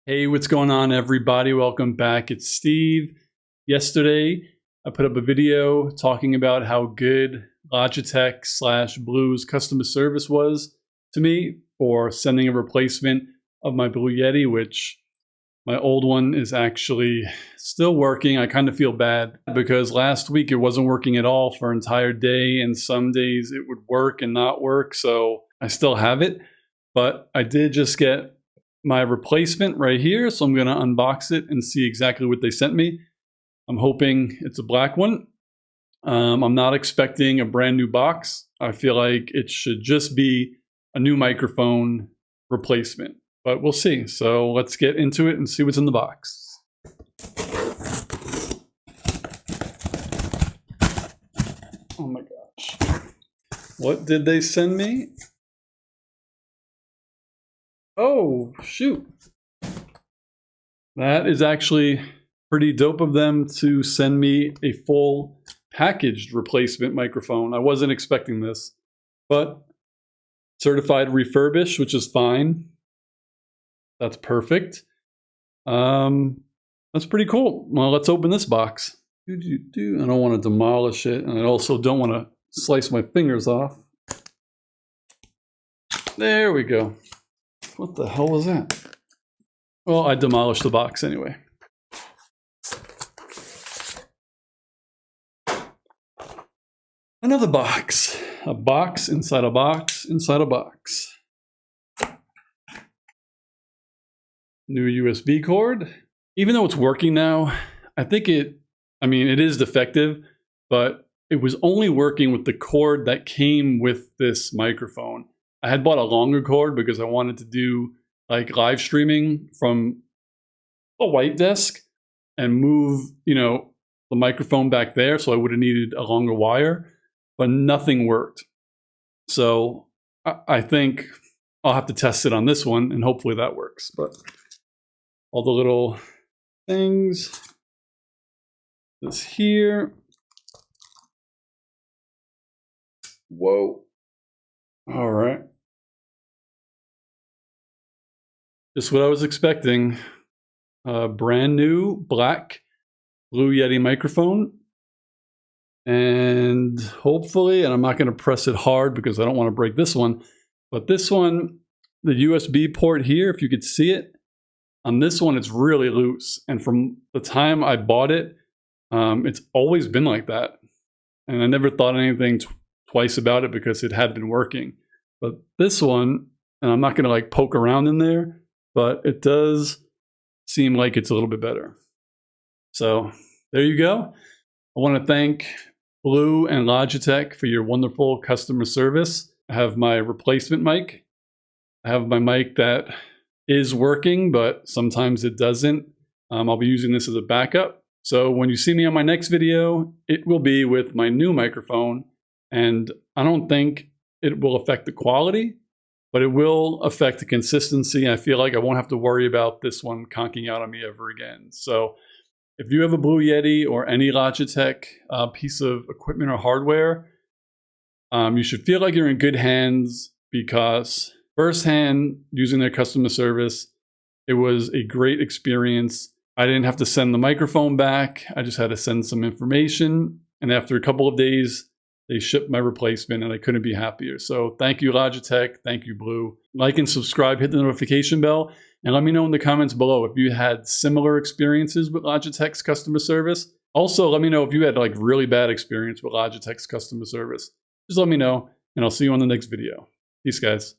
Hey, what's going on, everybody? Welcome back. It's Steve. Yesterday, I put up a video talking about how good Logitech / Blue's customer service was to me for sending a replacement of my Blue Yeti, which my old one is actually still working. I kind of feel bad because last week it wasn't working at all for an entire day, and some days it would work and not work, so I still have it. But I did just get my replacement right here, so I'm going to unbox it and see exactly what they sent me. I'm hoping it's a black one. I'm not expecting a brand new box. I feel like it should just be a new microphone replacement, but we'll see. So let's get into it and see what's in the box. Oh my gosh. What did they send me? Oh, shoot. That is actually pretty dope of them to send me a full packaged replacement microphone. I wasn't expecting this, but certified refurbished, which is fine. That's perfect. That's pretty cool. Well, let's open this box. I don't want to demolish it, and I also don't want to slice my fingers off. There we go. What the hell was that? Well, I demolished the box anyway. Another box. A box inside a box inside a box. New USB cord. Even though it's working now, I think it is defective, but it was only working with the cord that came with this microphone. I had bought a longer cord because I wanted to do like live streaming from a white desk and move, the microphone back there. So I would have needed a longer wire, but nothing worked. So I think I'll have to test it on this one and hopefully that works. But all the little things, this here. Whoa. All right. Just what I was expecting. Brand new black Blue Yeti microphone. And hopefully, and I'm not going to press it hard because I don't want to break this one, but this one, the USB port here, if you could see it, on this one, it's really loose. And from the time I bought it, it's always been like that. And I never thought anything twice about it because it had been working. But this one, and I'm not going to like poke around in there, but it does seem like it's a little bit better. So there you go. I want to thank Blue and Logitech for your wonderful customer service. I have my replacement mic. I have my mic that is working, but sometimes it doesn't. I'll be using this as a backup. So when you see me on my next video, it will be with my new microphone. And I don't think it will affect the quality, but it will affect the consistency. I feel like I won't have to worry about this one conking out on me ever again. So if you have a Blue Yeti or any Logitech piece of equipment or hardware, you should feel like you're in good hands because firsthand, using their customer service, it was a great experience. I didn't have to send the microphone back. I just had to send some information. And after a couple of days, they shipped my replacement and I couldn't be happier. So thank you, Logitech. Thank you, Blue. Like and subscribe, hit the notification bell, and let me know in the comments below if you had similar experiences with Logitech's customer service. Also, let me know if you had like really bad experience with Logitech's customer service. Just let me know, and I'll see you on the next video. Peace, guys.